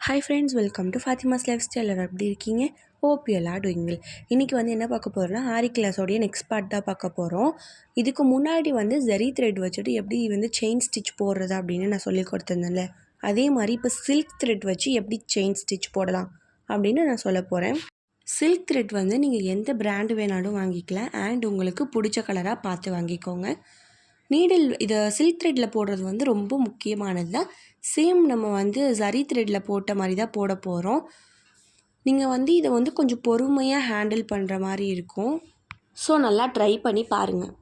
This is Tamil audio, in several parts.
Hi friends, welcome to Fathima's life style. எப்படி இருக்கீங்க? Hope you are doing well. இன்றைக்கி வந்து என்ன பார்க்க போகிறோம்னா, ஆரி கிளாஸோடைய நெக்ஸ்ட் பார்ட் தான் பார்க்க போகிறோம். இதுக்கு முன்னாடி வந்து ஜரி த்ரெட் வச்சுட்டு எப்படி வந்து செயின் ஸ்டிச் போடுறது அப்படின்னு நான் சொல்லி கொடுத்துருந்தேன்ல, அதே மாதிரி இப்போ சில்க் த்ரெட் வச்சு எப்படி செயின் ஸ்டிச் போடலாம் அப்படின்னு நான் சொல்ல போகிறேன். சில்க் த்ரெட் வந்து நீங்கள் எந்த பிராண்டு வேணாலும் வாங்கிக்கலாம். அண்ட் உங்களுக்கு பிடிச்ச கலராக பார்த்து வாங்கிக்கோங்க. நீடில் இதை சில்க் த்ரெட்டில் போடுறது வந்து ரொம்ப முக்கியமானது தான். சேம் நம்ம வந்து ஜரி த்ரெட்டில் போட்ட மாதிரி தான் போட போகிறோம். நீங்கள் வந்து இதை வந்து கொஞ்சம் பொறுமையாக ஹேண்டில் பண்ணுற மாதிரி இருக்கும். ஸோ நல்லா ட்ரை பண்ணி பாருங்கள்.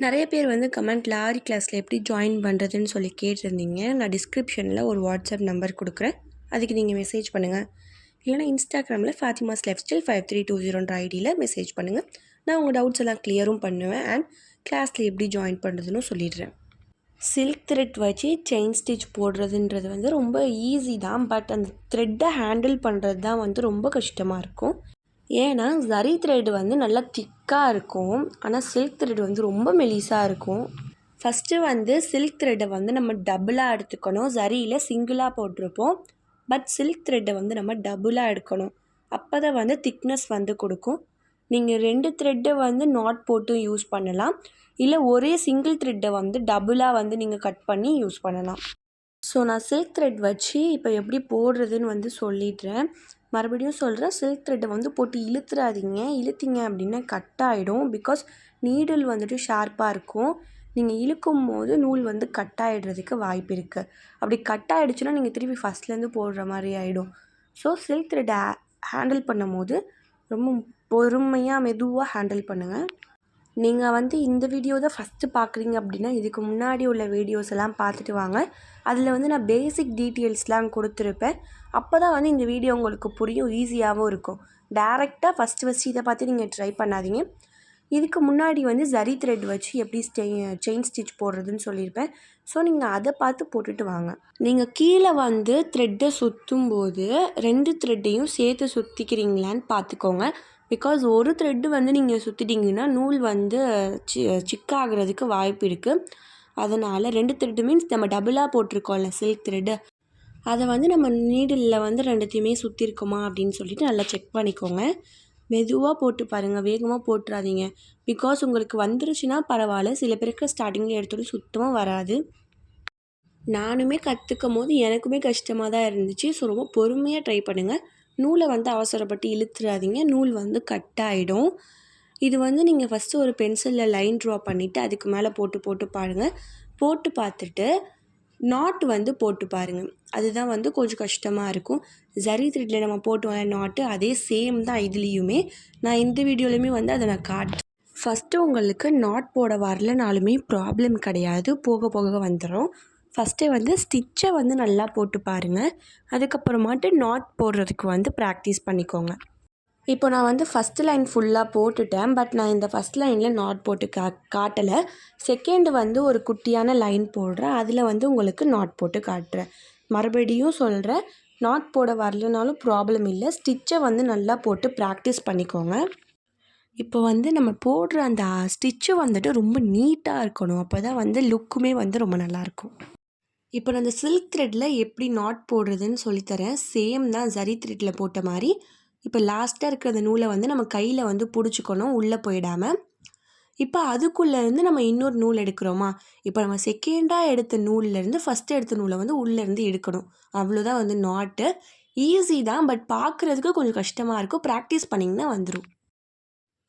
நிறைய பேர் வந்து கமெண்ட்டில் ஆரி கிளாஸில் எப்படி ஜாயின் பண்ணுறதுன்னு சொல்லி கேட்டிருந்தீங்க. நான் டிஸ்கிரிப்ஷனில் ஒரு வாட்ஸ்அப் நம்பர் கொடுக்குறேன், அதுக்கு நீங்கள் மெசேஜ் பண்ணுங்கள். இல்லைனா இன்ஸ்டாகிராமில் ஃபாத்திமாஸ் லைஃப் ஸ்டைல் 5320 ஐடியில் மெசேஜ் பண்ணுங்கள். நான் உங்கள் டவுட்ஸ் எல்லாம் கிளியரும் பண்ணுவேன். அண்ட் கிளாஸில் எப்படி ஜாயின் பண்ணுறதுன்னு சொல்லிடுறேன். சில்க் த்ரெட் வச்சு செயின் ஸ்டிச் போடுறதுன்றது வந்து ரொம்ப ஈஸி தான். பட் அந்த த்ரெட்டை ஹேண்டில் பண்ணுறது தான் வந்து ரொம்ப கஷ்டமாக இருக்கும். ஏன்னா ஜரி த்ரெட் வந்து நல்லா திக்காக இருக்கும், ஆனால் சில்க் த்ரெட் வந்து ரொம்ப மெலிசாக இருக்கும். ஃபஸ்ட்டு வந்து சில்க் த்ரெட்டை வந்து நம்ம டபுளாக எடுத்துக்கணும். ஜரியில் சிங்கிளாக போட்டிருப்போம், பட் சில்க் த்ரெட்டை வந்து நம்ம டபுளாக எடுக்கணும். அப்போ தான் வந்து திக்னஸ் வந்து கொடுக்கும். நீங்கள் 2 த்ரெட்டை வந்து நாட் போட்டு யூஸ் பண்ணலாம், இல்லை ஒரே சிங்கிள் த்ரெட்டை வந்து டபுளாக வந்து நீங்கள் கட் பண்ணி யூஸ் பண்ணலாம். ஸோ நான் சில்க் த்ரெட் வச்சு இப்போ எப்படி போடுறதுன்னு வந்து சொல்லிடுறேன். மறுபடியும் சொல்கிறேன், சில்க் த்ரெட்டை வந்து போட்டு இழுத்துறாதீங்க. இழுத்தீங்க அப்படின்னா கட் ஆகிடும். பிகாஸ் நீடில் வந்துட்டு ஷார்ப்பாக இருக்கும். நீங்கள் இழுக்கும் போது நூல் வந்து கட் ஆகிடுறதுக்கு வாய்ப்பு இருக்குது. அப்படி கட் ஆகிடுச்சுன்னா நீங்கள் திருப்பி ஃபஸ்ட்லேருந்து போடுற மாதிரி ஆகிடும். ஸோ சில்க் த்ரெட்டை ஹேண்டில் பண்ணும் போது ரொம்ப பொறுமையாக மெதுவாக ஹேண்டில் பண்ணுங்கள். நீங்கள் வந்து இந்த வீடியோ தான் ஃபஸ்ட்டு பார்க்குறீங்க அப்படின்னா இதுக்கு முன்னாடி உள்ள வீடியோஸ் எல்லாம் பார்த்துட்டு வாங்க. அதில் வந்து நான் பேசிக் டீட்டெயில்ஸ்லாம் கொடுத்துருப்பேன். அப்போ தான் வந்து இந்த வீடியோ உங்களுக்கு புரியும், ஈஸியாகவும் இருக்கும். டேரெக்டாக ஃபஸ்ட்டு இதை பார்த்து நீங்கள் ட்ரை பண்ணாதீங்க. இதுக்கு முன்னாடி வந்து ஜரி த்ரெட் வச்சு எப்படி செயின் ஸ்டிச் போடுறதுன்னு சொல்லியிருப்பேன். ஸோ நீங்கள் அதை பார்த்து போட்டுட்டு வாங்க. நீங்கள் கீழே வந்து த்ரெட்டை சுற்றும் போது 2 த்ரெட்டையும் சேர்த்து சுற்றிக்கிறீங்களான்னு பார்த்துக்கோங்க. பிகாஸ் ஒரு த்ரெட்டு வந்து நீங்கள் சுற்றிட்டிங்கன்னா நூல் வந்து சிக்காகிறதுக்கு வாய்ப்பு இருக்குது. அதனால் 2 த்ரெட்டு மீன்ஸ் நம்ம டபுளாக போட்டிருக்கோம்ல சில்க் த்ரெட்டு, அதை வந்து நம்ம நீடிலில் வந்து 2த்தையுமே சுற்றிருக்கோமா அப்படின்னு சொல்லிட்டு நல்லா செக் பண்ணிக்கோங்க. மெதுவாக போட்டு பாருங்கள், வேகமாக போட்டுறாதீங்க. பிகாஸ் உங்களுக்கு வந்துருச்சுன்னா பரவாயில்ல, சில பேருக்கு ஸ்டார்டிங்கில் எடுத்தோட சுத்தமாக வராது. நானுமே கற்றுக்கும் போது எனக்குமே கஷ்டமாக தான் இருந்துச்சு. ஸோ ரொம்ப பொறுமையாக ட்ரை பண்ணுங்கள். நூலை வந்து அவசரப்பட்டு இழுத்துறாதீங்க, நூல் வந்து கட் ஆகிடும். இது வந்து நீங்கள் ஃபஸ்ட்டு ஒரு பென்சிலில் லைன் ட்ரா பண்ணிவிட்டு அதுக்கு மேலே போட்டு பாருங்கள். போட்டு பார்த்துட்டு நாட் வந்து போட்டு பாருங்கள். அதுதான் வந்து கொஞ்சம் கஷ்டமாக இருக்கும். ஜரி த்ரெட்டில் நம்ம போட்டு நாட்டு அதே சேம் தான் இதுலேயுமே. நான் இந்த வீடியோலையுமே வந்து அதை நான் காட்டுறேன். ஃபஸ்ட்டு உங்களுக்கு நாட் போட வரலனாலுமே ப்ராப்ளம் கிடையாது, போக போக வந்துடும். ஃபஸ்ட்டே வந்து ஸ்டிச்சை வந்து நல்லா போட்டு பாருங்கள். அதுக்கப்புறமாட்டு நாட் போடுறதுக்கு வந்து ப்ராக்டிஸ் பண்ணிக்கோங்க. இப்போ நான் வந்து ஃபஸ்ட்டு லைன் ஃபுல்லாக போட்டுட்டேன். பட் நான் இந்த ஃபஸ்ட் லைனில் நாட் போட்டு காட்டலை. செகண்டு வந்து ஒரு குட்டியான லைன் போடுறேன், அதில் வந்து உங்களுக்கு நாட் போட்டு காட்டுறேன். மறுபடியும் சொல்கிறேன், நாட் போட வரலனாலும் ப்ராப்ளம் இல்லை, ஸ்டிச்சை வந்து நல்லா போட்டு ப்ராக்டிஸ் பண்ணிக்கோங்க. இப்போ வந்து நம்ம போடுற அந்த ஸ்டிச்சு வந்துட்டு ரொம்ப நீட்டாக இருக்கணும். அப்போ தான் வந்து லுக்குமே வந்து ரொம்ப நல்லாயிருக்கும். இப்போ நான் அந்த சில்க் த்ரெட்டில் எப்படி நாட் போடுறதுன்னு சொல்லித்தரேன். சேம் தான் ஜரி த்ரெட்டில் போட்ட மாதிரி. இப்போ லாஸ்ட்டாக இருக்கிற அந்த நூலை வந்து நம்ம கையில் வந்து பிடிச்சிக்கணும், உள்ளே போயிடாமல். இப்போ அதுக்குள்ளேருந்து நம்ம இன்னொரு நூல் எடுக்கிறோமா, இப்போ நம்ம செகண்டாக எடுத்த நூல்லேருந்து ஃபஸ்ட்டு எடுத்த நூலை வந்து உள்ளேருந்து எடுக்கணும். அவ்வளோதான் வந்து நாட்டு. ஈஸி தான், பட் பார்க்குறதுக்கு கொஞ்சம் கஷ்டமாக இருக்கும். ப்ராக்டிஸ் பண்ணிங்கன்னா வந்துடும்.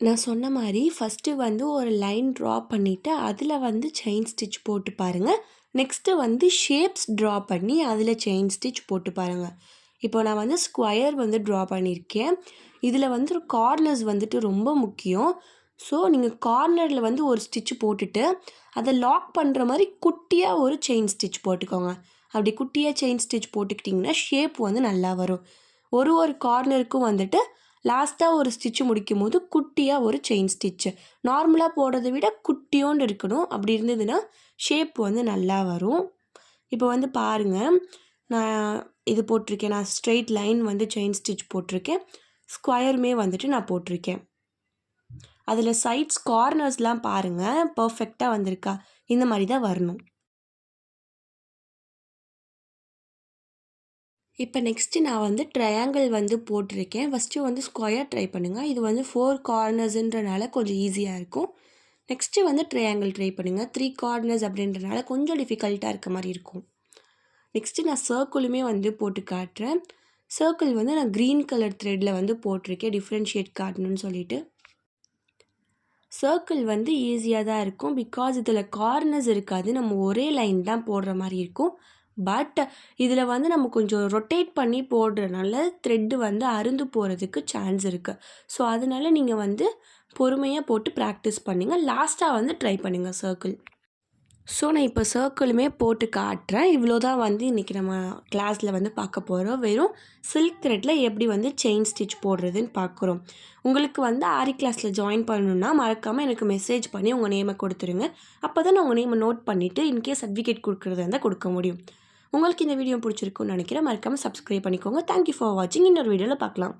நான் சொன்ன மாதிரி ஃபஸ்ட்டு வந்து ஒரு லைன் ட்ரா பண்ணிவிட்டு அதில் வந்து செயின் ஸ்டிச் போட்டு பாருங்கள். நெக்ஸ்ட்டு வந்து ஷேப்ஸ் ட்ரா பண்ணி அதில் செயின் ஸ்டிச் போட்டு பாருங்கள். இப்போ நான் வந்து ஸ்கொயர் வந்து ட்ரா பண்ணியிருக்கேன். இதில் வந்து கார்னர்ஸ் வந்துட்டு ரொம்ப முக்கியம். ஸோ நீங்கள் கார்னரில் வந்து ஒரு ஸ்டிச் போட்டுட்டு அதை லாக் பண்ணுற மாதிரி குட்டியாக ஒரு செயின் ஸ்டிச் போட்டுக்கோங்க. அப்படி குட்டியாக செயின் ஸ்டிச் போட்டுக்கிட்டிங்கன்னா ஷேப் வந்து நல்லா வரும். ஒரு கார்னருக்கும் வந்துட்டு லாஸ்ட்டாக ஒரு ஸ்டிச்சு முடிக்கும் போது குட்டியாக ஒரு செயின் ஸ்டிச்சு நார்மலாக போடுறதை விட குட்டியோண்டு இருக்கணும். அப்படி இருந்ததுன்னா ஷேப் வந்து நல்லா வரும். இப்போ வந்து பாருங்கள், நான் இது போட்டிருக்கேன். நான் ஸ்ட்ரெயிட் லைன் வந்து செயின் ஸ்டிச் போட்டிருக்கேன், ஸ்கொயருமே வந்துட்டு நான் போட்டிருக்கேன். அதில் சைட்ஸ் கார்னர்ஸ்லாம் பாருங்கள், பர்ஃபெக்டாக வந்திருக்கா? இந்த மாதிரி தான் வரணும். இப்போ நெக்ஸ்ட்டு நான் வந்து ட்ரையாங்கிள் வந்து போட்டிருக்கேன். ஃபஸ்ட்டு வந்து ஸ்கொயர் ட்ரை பண்ணுங்கள். இது வந்து 4 கார்னர்ஸுன்றனால கொஞ்சம் ஈஸியாக இருக்கும். நெக்ஸ்ட்டு வந்து ட்ரையாங்கிள் ட்ரை பண்ணுங்கள். 3 கார்னர்ஸ் அப்படின்றனால கொஞ்சம் டிஃபிகல்ட்டாக இருக்க மாதிரி இருக்கும். நெக்ஸ்ட்டு நான் சர்க்கிளுமே வந்து போட்டு காட்டுறேன். சர்க்கிள் வந்து நான் க்ரீன் கலர் த்ரெட்டில் வந்து போட்டிருக்கேன் டிஃப்ரென்ஷியேட் காட்டணும்னு சொல்லிட்டு. சர்க்கிள் வந்து ஈஸியாக தான் இருக்கும். பிகாஸ் இதில் கார்னர்ஸ் இருக்காது. நம்ம ஒரே லைன் தான் போடுற மாதிரி இருக்கும். பட் இதில் வந்து நம்ம கொஞ்சம் ரொட்டேட் பண்ணி போடுறதுனால த்ரெட்டு வந்து அறுந்து போகிறதுக்கு சான்ஸ் இருக்குது. ஸோ அதனால நீங்கள் வந்து பொறுமையாக போட்டு ப்ராக்டிஸ் பண்ணுங்கள். லாஸ்ட்டாக வந்து ட்ரை பண்ணுங்கள் சர்க்கிள். ஸோ நான் இப்போ சர்க்கிளுமே போட்டு காட்டுறேன். இவ்வளோ தான் வந்து இன்றைக்கி நம்ம கிளாஸில் வந்து பார்க்க போகிறோம். வெறும் சில்க் த்ரெட்டில் எப்படி வந்து செயின் ஸ்டிச் போடுறதுன்னு பார்க்குறோம். உங்களுக்கு வந்து ஆரி கிளாஸில் ஜாயின் பண்ணணுன்னா மறக்காமல் எனக்கு மெசேஜ் பண்ணி உங்கள் நேமை கொடுத்துருங்க. அப்போ தான் நான் உங்கள் நேமை நோட் பண்ணிவிட்டு இன்கேஸ் சர்டிஃபிகேட் கொடுக்குறதா இருந்தால் கொடுக்க முடியும். உங்களுக்கு இந்த வீடியோ பிடிச்சிருக்குன்னு நினைக்கிறேன். மறக்காமல் சப்ஸ்கிரைப் பண்ணிக்கோங்க. தேங்க்யூ ஃபார் வாட்சிங். இன்னொரு வீடியோவில் பார்க்கலாம்.